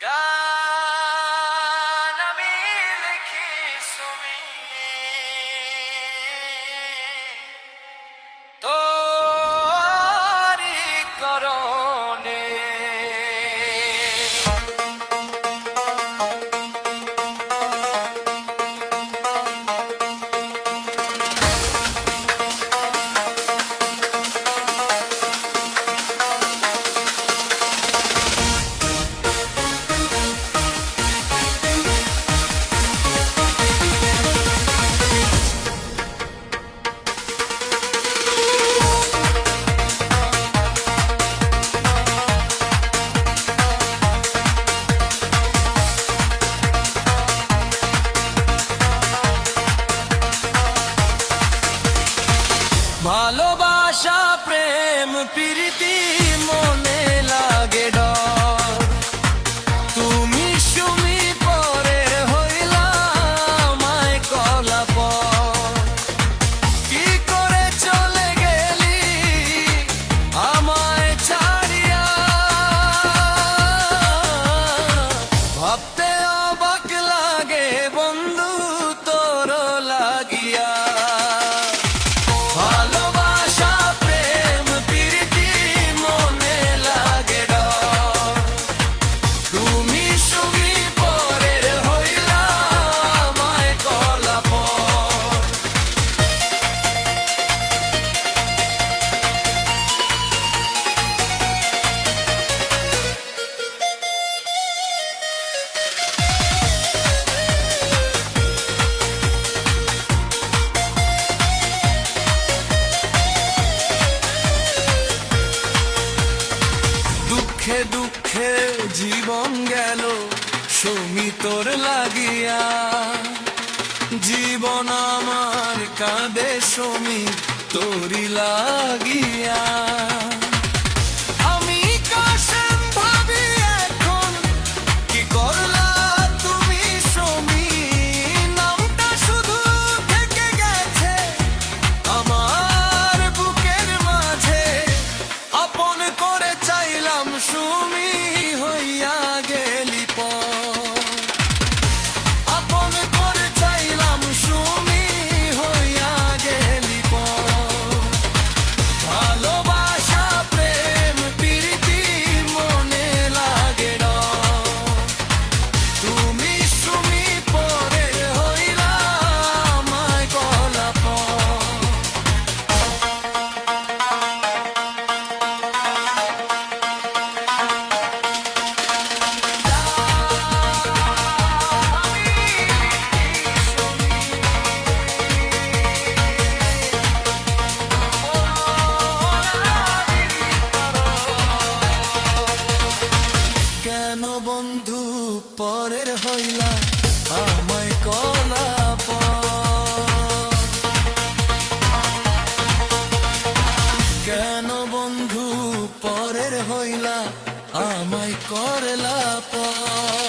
গান আমি লিখি সুমি তোরি করনে। ভালোবাসা প্রেম প্রীতি মনে লাগে ডর, তুমি সুমি পরে হইলা আমায় কলাপর। কি করে চলে গেলি আমায় ছাড়িয়া, ভাবতে অবাক লাগে বন্ধু তোর লাগিয়া। দুঃখে দুঃখে জীবন গেল সুমি তোর লাগিয়া, জীবন আমার কাঁদে সুমি তোরি লাগিয়া। আমি কাশেম ভাবি এখন কি করলা তুমি সুমি, নামটা শুধু থেকে গেছে আমার বুকের মাঝে। আপন করে চাইলাম সুমি হইয়া গেলি পর, আপন করে চাইলাম সুমি হইয়া গেলি পর। ভালোবাসা প্রেম প্রীতি মনে লাগে ডর, তুমি সুমি পরে হইলা আমায় কলাপর। কেন বন্ধু পরের হইলা আমায় কলাপর, কেন বন্ধু পরের হইলা আমায় করলা পর।